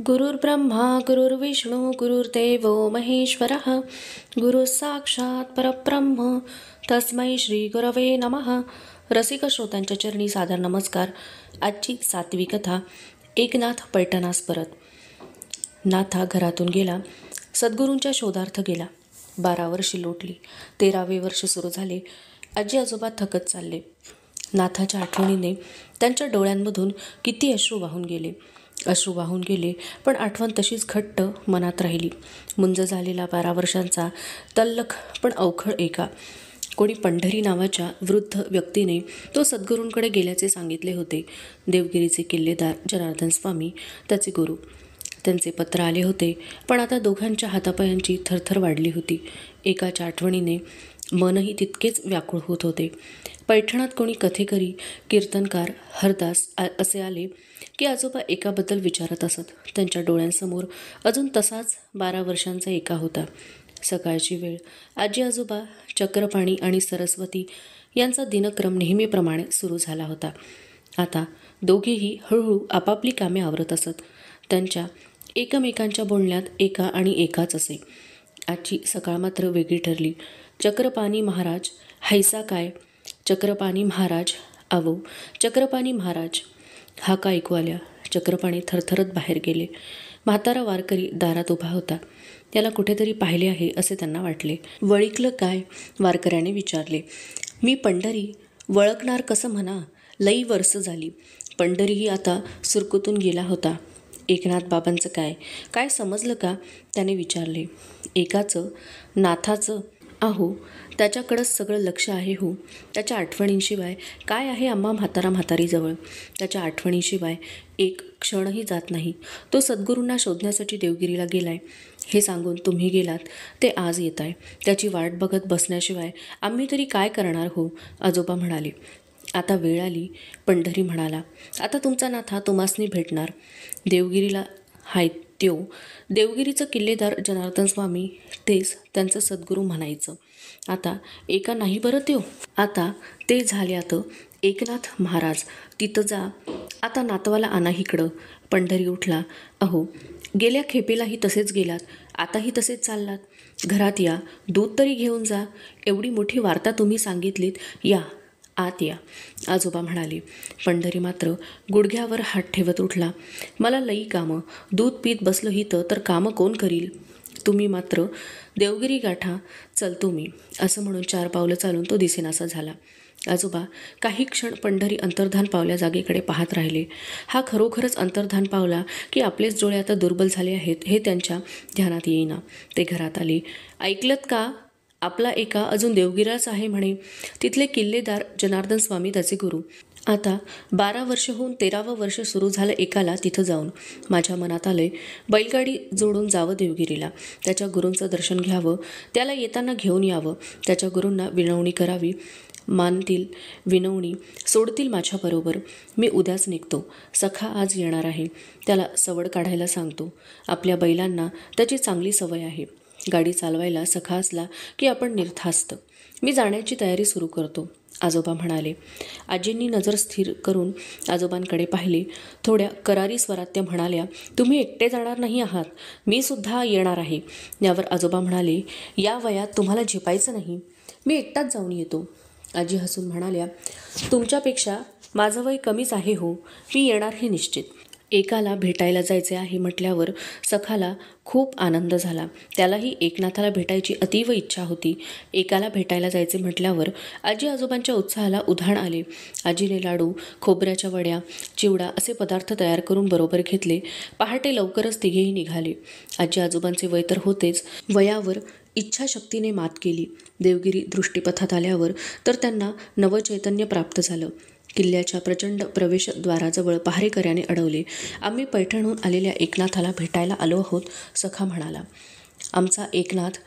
गुरुर्ब्रह्मा गुरुर्विष्णू गुरुर्देवो महेश्वरः गुरु साक्षात परब्रह्म तस्मै श्री गुरवे नमः. रसिक श्रोत्यांच्या चरणी सादर नमस्कार. आजची 7वी कथा. एकनाथ पैठणास परत. नाथा घरातून गेला, सद्गुरूंच्या शोधार्थ गेला. 12 वर्षे लोटली, 13वे वर्ष सुरू झाले. आजी आजोबा थकत चालले. नाथाच्या आठवणीने त्यांच्या डोळ्यांमधून किती अश्रू वाहून गेले, पण आठवण तशीच घट्ट मनात राहिली. मुंज झालेला 12 वर्षांचा तल्लख पण अवखळ एका. कोणी पंढरी नावाच्या वृद्ध व्यक्तीने तो सद्गुरूंकडे गेल्याचे सांगितले होते. देवगिरीचे किल्लेदार जनार्दन स्वामी त्याचे गुरु. त्यांचे पत्र आले होते, पण आता दोघांच्या हातापायांची थरथर वाढली होती. एकाच्या आठवणीने मनही तितकेच व्याकुळ होत होते. पैठणात कोणी कथेकरी, कीर्तनकार, हरदास असे आले की आजोबा एकाबद्दल विचारत असत. त्यांच्या डोळ्यांसमोर अजून तसाच 12 वर्षांचा एका होता. सकाळची वेळ. आजी आजोबा, चक्रपाणी आणि सरस्वती यांचा दिनक्रम नेहमीप्रमाणे सुरू झाला होता. आता दोघेही हळूहळू आपापली कामे आवरत असत. त्यांच्या एकमेकांच्या बोलण्यात एका आणि एकाच असे. आजची सकाळ मात्र वेगळी ठरली. चक्रपाणी महाराज, हैसा काय? चक्रपाणी महाराज, आवो चक्रपाणी महाराज. हाका ऐकू आल्या. चक्रपाणी थरथरत बाहेर गेले. म्हातारा वारकरी दारात उभा होता. त्याला कुठेतरी पाहिले आहे असे त्यांना वाटले. वळिकलं काय? वारकऱ्याने विचारले. मी पंढरी वळखणार कसं म्हणा, लई वर्ष झाली. पंढरीही आता सुरकुतून गेला होता. एकनाथ बाबांचं काय समजलं का? त्याने विचारले. एकाचं, नाथाचं, अहो त्याच्याकडंच सगळं लक्ष आहे हो. त्याच्या आठवणींशिवाय काय आहे आम्हा म्हातारीजवळ? त्याच्या आठवणीशिवाय एक क्षणही जात नाही. तो सद्गुरूंना शोधण्यासाठी देवगिरीला गेलाय हे सांगून तुम्ही गेलात, ते आज येत आहे. त्याची वाट बघत बसण्याशिवाय आम्ही तरी काय करणार हो? आजोबा म्हणाले. आता वेळ आली. पंढरी म्हणाला. आता तुमचा नाथा तुम्हासनी भेटणार. देवगिरीला हाय त्यो देवगिरीचं किल्लेदार जनार्दन स्वामी, तेच त्यांचं सद्गुरू म्हणायचं. आता एका नाही बरं त्यो. आता ते झाल्यात एकनाथ महाराज. तिथं जा. आता नातवाला आणा इकडं. पंढरी उठला. अहो गेल्या खेपेलाही तसेच गेलात, आताही तसेच चाललात. घरात या, दूध तरी घेऊन जा. एवढी मोठी वार्ता तुम्ही सांगितलीत, या आत या, आजोबा म्हणाले. पंढरी मात्र गुडघ्यावर हात ठेवत उठला. मला लई कामं, दूध पीत बसलं हितं तर कामं कोण करील? तुम्ही मात्र देवगिरी गाठा, चलतो मी, असं म्हणून 4 पावलं चालून तो दिसेनासा झाला. आजोबा काही क्षण पंढरी अंतर्धान पावल्या जागेकडे पाहत राहिले. हा खरोखरच अंतर्धान पावला की आपलेच डोळे आता दुर्बल झाले आहेत हे त्यांच्या ध्यानात येईना. ते घरात आले. ऐकलत का? आपला एका अजून देवगिराच आहे म्हणे. तिथले किल्लेदार जनार्दन स्वामी त्याचे गुरु. आता 12 वर्ष होऊन 13वं वर्ष सुरू झालं एकाला तिथं जाऊन. माझ्या मनात आलंय बैलगाडी जोडून जावं देवगिरीला. त्याच्या गुरूंचं दर्शन घ्यावं, त्याला येताना घेऊन यावं. त्याच्या गुरूंना विनवणी करावी. मानतील, विनवणी सोडतील माझ्याबरोबर. मी उद्याच निघतो. सखा आज येणार आहे. त्याला सवड काढायला सांगतो. आपल्या बैलांना त्याची चांगली सवय आहे. गाडी चालवायला सखा असला की आपण निर्धास्त. मी जाण्याची तयारी सुरू करतो, आजोबा म्हणाले. आजींनी नजर स्थिर करून आजोबांकडे पाहिले. थोड्या करारी स्वरात त्या म्हणाल्या. तुम्ही एकटे जाणार नाही आहात, मी सुद्धा येणार आहे. यावर आजोबा म्हणाले. या वयात तुम्हाला झेपायचं नाही, मी एकटाच जाऊन येतो. आजी हसून म्हणाल्या. तुमच्यापेक्षा माझं वय कमीच आहे हो, मी येणार हे निश्चित. एकाला भेटायला जायचे आहे म्हटल्यावर सखाला खूप आनंद झाला. त्यालाही एकनाथाला भेटायची अतीव इच्छा होती. एकाला भेटायला जायचे म्हटल्यावर आजी आजोबांच्या उत्साहाला उधाण आले. आजीने लाडू, खोबऱ्याच्या वड्या, चिवडा असे पदार्थ तयार करून बरोबर घेतले. पहाटे लवकरच तिघेही निघाले. आजी आजोबांचे वय तर होतेच, वयावर इच्छाशक्तीने मात केली. देवगिरी दृष्टीपथात आल्यावर तर त्यांना नवचैतन्य प्राप्त झालं. किल्ल्याच्या प्रचंड प्रवेशद्वाराजवळ पहारेकऱ्याने अडवले. आम्ही पैठणहून आलेल्या एकनाथाला भेटायला आलो आहोत, सखा म्हणाला. आमचा एकनाथ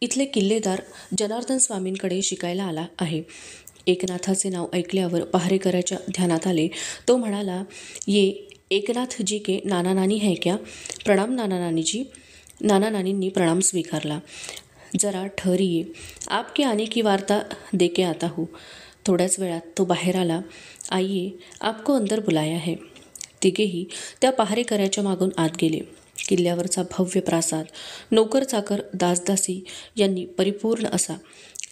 इथले किल्लेदार जनार्दन स्वामींकडे शिकायला आला आहे. एकनाथाचे नाव ऐकल्यावर पहारेकऱ्याच्या ध्यानात आले. तो म्हणाला. ये एकनाथ जी के नाना नानी है क्या? प्रणाम नाना नानी जी. नाना नानींनी प्रणाम स्वीकारला. जरा ठहरिये, आपके आने की वार्ता देके आता हूँ. थोड्याच वेळात तो बाहेर आला. आइये, आपको अंदर बुलाया है. तिघेही त्या पहारेकऱ्याच्या मागून आत गेले. किल्ल्यावरचा भव्य प्रासाद, नोकर चाकर दासदासी यांनी परिपूर्ण असा.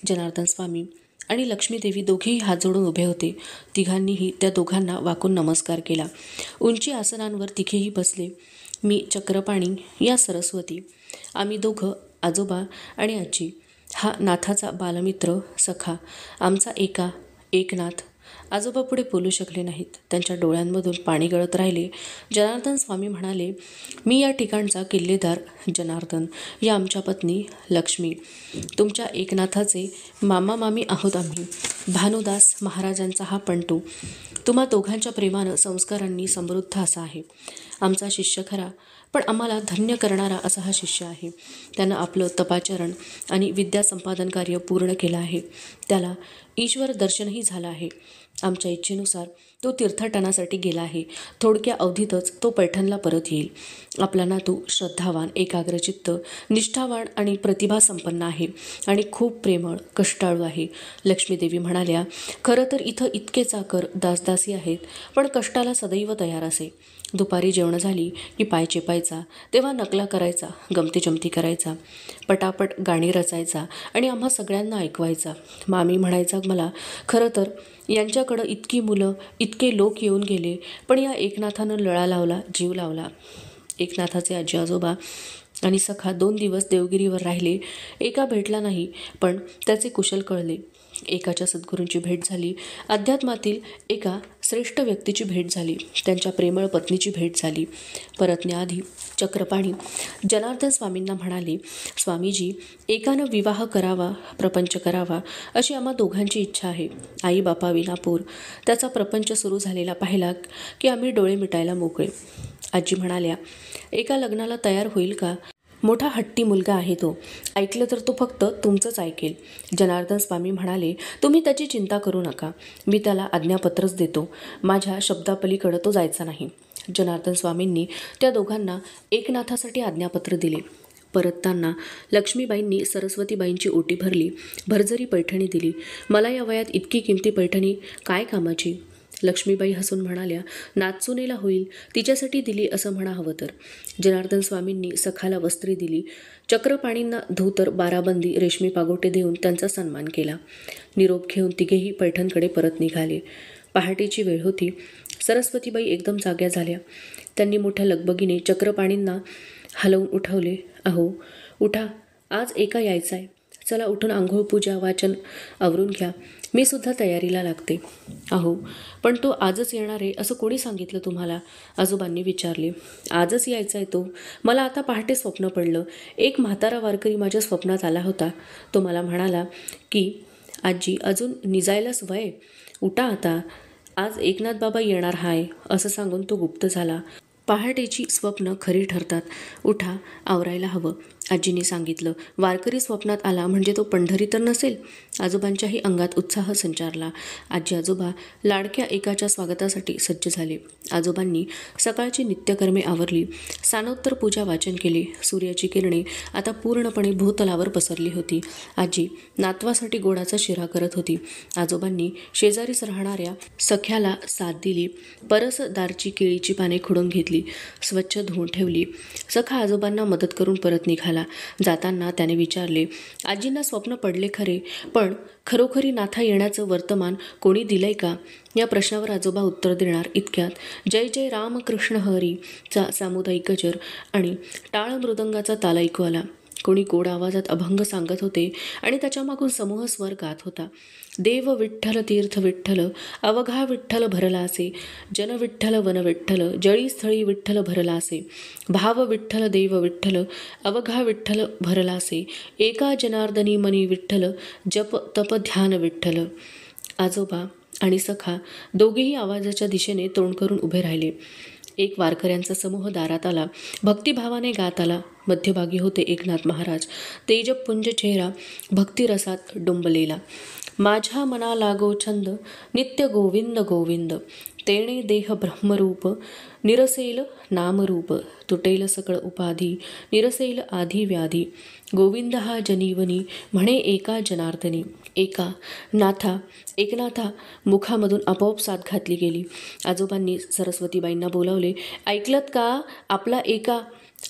जनार्दन स्वामी आणि लक्ष्मीदेवी दोघेही हात जोडून उभे होते. तिघांनीही त्या दोघांना वाकून नमस्कार केला. उंची आसनांवर तिघेही बसले. मी चक्रपाणी, या सरस्वती. आम्ही दोघं, आजोबा आणि आजी. हा नाथाचा बालमित्र सखा, आमचा एकनाथ. आजोबा पुढे बोलू शकले नाहीत. त्यांच्या डोळ्यांमधून पाणी गळत राहिले. जनार्दन स्वामी म्हणाले, मी या ठिकाणचा किल्लेदार जनार्दन, या आमच्या पत्नी लक्ष्मी. तुमच्या एकनाथाचे मामा मामी आहोत आम्ही. भानुदास महाराजांचा हा पंटू. तुम्हा दोघांच्या प्रेमानं, संस्कारांनी समृद्ध असा आहे. आमचा शिष्य खरा, पण आम्हाला धन्य करणारा असा हा शिष्य आहे. त्यानं आपलं तपाचरण आणि विद्या संपादन कार्य पूर्ण केलं आहे. त्याला ईश्वर दर्शनही झालं आहे. आमच्या इच्छेनुसार तो तीर्थाटनासाठी गेला आहे. थोडक्या अवधीतच तो पैठणला परत येईल. आपला नातू श्रद्धावान, एकाग्रचित्त, निष्ठावान आणि प्रतिभासंपन्न आहे आणि खूप प्रेमळ, कष्टाळू आहे. लक्ष्मीदेवी म्हणाल्या, खरं तर इथं इतके चाकर दासदासी आहेत, पण कष्टाला सदैव तयार असे. दुपारी जेवण झाली की पाय चेपायचा, तेव्हा नकला करायचा, गमतीजमती करायचा, पटापट गाणी रचायचा आणि आम्हा सगळ्यांना ऐकवायचा. मामी म्हणायचा मला, खरं तर यांच्याकडं इतकी मुलं, इतके लोक येऊन गेले, पण या एकनाथानं लळा लावला, जीव लावला. एकनाथाचे आजी आजोबा आणि सखा 2 दिवस देवगिरीवर राहिले. एका भेटला नाही, पण त्याचे कुशल कळले. एकाच्या सद्गुरूंची भेट झाली. अध्यात्मातील एका श्रेष्ठ व्यक्तीची भेट झाली. त्यांच्या प्रेमळ पत्नीची भेट झाली. परतण्याआधी चक्रपाणी जनार्दन स्वामींना म्हणाले, स्वामीजी, एकानं विवाह करावा, प्रपंच करावा, अशी आम्हा दोघांची इच्छा आहे. आई बापा विनापूर त्याचा प्रपंच सुरू झालेला पाहिला की आम्ही डोळे मिटायला मोकळे. आजी म्हणाल्या, एका लग्नाला तयार होईल का? मोठा हट्टी मुलगा आहे तो. ऐकलं तर तो फक्त तुमचंच ऐकेल. जनार्दन स्वामी म्हणाले, तुम्ही त्याची चिंता करू नका. मी त्याला आज्ञापत्रच देतो. माझ्या शब्दापलीकडं तो जायचा नाही. जनार्दन स्वामींनी त्या दोघांना एकनाथासाठी आज्ञापत्र दिले. परतताना लक्ष्मीबाईंनी सरस्वतीबाईंची ओटी भरली. भरजरी पैठणी दिली. मला या वयात इतकी किमती पैठणी काय कामाची? लक्ष्मीबाई हसून म्हणाल्या, नाचुनेला होईल, तिच्यासाठी दिली असं म्हणा हवं तर. जनार्दन स्वामींनी सखाला वस्त्रे दिली. चक्रपाणींना धोतर, बाराबंदी, रेशमी पागोटे देऊन त्यांचा सन्मान केला. निरोप घेऊन तिघेही पैठणकडे परत निघाले. पहाटेची वेळ होती. सरस्वतीबाई एकदम जाग्या झाल्या. त्यांनी मोठ्या लगबगीने चक्रपाणींना हलवून उठवले. अहो, उठा, आज एका यायचा आहे. चला उठून आंघोळ, पूजा, वाचन आवरून घ्या. मी सुद्धा तयारीला लागते. अहो, पण तो आजच येणार आहे असं कोणी सांगितलं तुम्हाला? आजोबांनी विचारले. आजच यायचा आहे तो. मला आता पहाटे स्वप्न पडलं. एक म्हातारा वारकरी माझ्या स्वप्नात आला होता. तो मला म्हणाला की आजी, अजून निजायलाच वय, उठा आता, आज एकनाथ बाबा येणार हाय, असं सांगून तो गुप्त झाला. पहाटेची स्वप्न खरी ठरतात. उठा, आवरायला हवं, आजीने सांगितलं. वारकरी स्वप्नात आला म्हणजे तो पंढरी तर नसेल? आजोबांच्याही अंगात उत्साह संचारला. आजी आजोबा लाडक्या एकाच्या स्वागतासाठी सज्ज झाले. आजोबांनी सकाळची नित्यकर्मे आवरली. सानोत्तर पूजा वाचन केले. सूर्याची किरणे आता पूर्णपणे भूतलावर पसरली होती. आजी नातवासाठी गोडाचा शिरा करत होती. आजोबांनी शेजारीच राहणाऱ्या सख्याला साथ दिली. परसदारची केळीची पाने खुडून घेतली, स्वच्छ धुवून ठेवली. सखा आजोबांना मदत करून परत निघाला. जाताना त्याने विचारले, आजींना स्वप्न पडले खरे, पण खरोखरी नाथा येण्याचं वर्तमान कोणी दिलंय का? या प्रश्नावर आजोबा उत्तर देणार इतक्यात जय जय रामकृष्ण हरीचा सामुदायिक गजर आणि टाळ मृदंगाचा ताल ऐकू आला. कोणी गोड आवाजात अभंग सांगत होते आणि त्याच्या मागून समूह स्वर गात होता. देव विठ्ठल तीर्थ विठ्ठल, अवघा विठ्ठल भरला असे, जन विठ्ठल वन विठ्ठल, जळी स्थळी विठ्ठल भरला असे, भाव विठ्ठल देव विठ्ठल, अवघा विठ्ठल भरला असे, एका जनार्दनी मनी विठ्ठल, जप तप ध्यान विठ्ठल. आजोबा आणि सखा दोघेही आवाजाच्या दिशेने तोंड करून उभे राहिले. एक वारकऱ्यांचा समूह दारात आला. भक्तिभावाने गात आला. मध्यभागी होते एकनाथ महाराज. तेजपुंज चेहरा भक्तिरसात डुंबलेला. माझ्या मना लागो छंद, नित्य गोविंद गोविंद, तेणे देह ब्रह्मरूप, निरसेल नामरूप, तुटेल सकळ उपाधी, निरसेल आधी व्याधी, गोविंद हा जनीवनी, म्हणे एका जनार्दनी. एकनाथा मुखामधून आपोआप साथ घातली गेली. आजोबांनी सरस्वतीबाईंना बोलावले. ऐकलत का? आपला एका.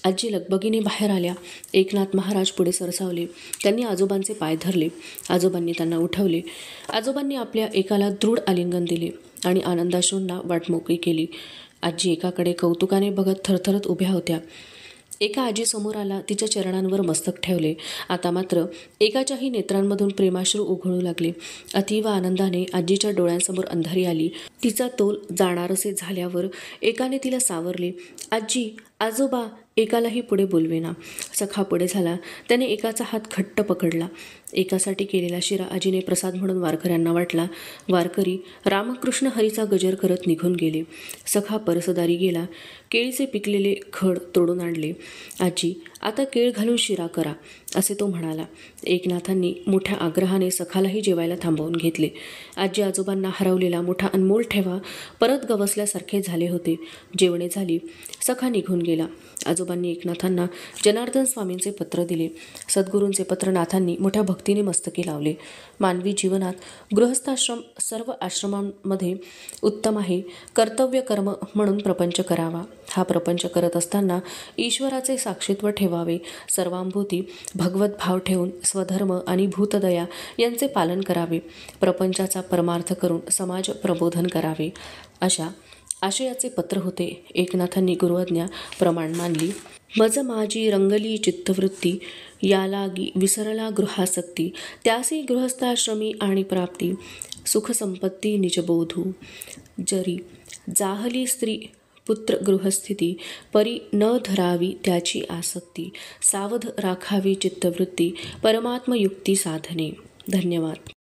आजी लगबगीने बाहेर आल्या. एकनाथ महाराज पुढे सरसावले. त्यांनी आजोबांचे पाय धरले. आजोबांनी त्यांना उठवले. आजोबांनी आपल्या एकाला दृढ आलिंगन दिले आणि आनंदाश्रूंना वाट मोकळी केली. आजी एकाकडे कौतुकाने बघत थरथरत उभ्या होत्या. एका आजी समोर आला, तिच्या चरणांवर मस्तक ठेवले. आता मात्र एकाच्याही नेत्रांमधून प्रेमाश्रू उघळू लागले. अतीव आनंदाने आजीच्या डोळ्यांसमोर अंधारी आली. तिचा तोल जाणारसे झाल्यावर एकाने तिला सावरले. आजी, आजोबा, एकालाही पुढे बोलवेना. सखा पुढे झाला. त्याने एकाचा हात घट्ट पकडला. एकासाठी केलेला शिरा आजीने प्रसाद म्हणून वारकऱ्यांना वाटला. वारकरी रामकृष्ण हरीचा गजर करत निघून गेले. सखा परसदारी गेला. केळीचे पिकलेले घड तोडून आणले. आजी, आता केळ घालून शिरा करा, असे तो म्हणाला. एकनाथांनी मोठ्या आग्रहाने सखालाही जेवायला थांबवून घेतले. आजी आजोबांना हरवलेला मोठा अनमोल ठेवा परत गवसल्यासारखे झाले होते. जेवणे झाली. सखा निघून गेला. आजोबांनी एकनाथांना जनार्दन स्वामींचे पत्र दिले. सद्गुरूंचे पत्र नाथांनी मोठ्या भक्तीने मस्तकी लावले. मानवी जीवनात गृहस्थाश्रम सर्व आश्रमांमध्ये उत्तम आहे. कर्तव्य कर्म म्हणून प्रपंच करावा. हा प्रपंच करत असताना ईश्वराचे साक्षीत्व ठेवावे. सर्वांभूती भगवत भाव ठेवून स्वधर्म आणि भूतदया यांचे पालन करावे. प्रपंचाचा परमार्थ करून समाज प्रबोधन करावे. अशा आशयाचे पत्र होते. एकनाथांनी गुरुआज्ञा प्रमाण मानली. मज माझी रंगली चित्तवृत्ती, या लागी विसरला गृहासक्ती. त्यासी गृहस्थाश्रमी आणि प्राप्ती, सुखसंपत्ती निजबोधू. जरी जाहली स्त्री पुत्र गृहस्थिती, परी न धरावी त्याची आसक्ती. सावध राखावी चित्तवृत्ती, परमात्मयुक्ती साधने. धन्यवाद.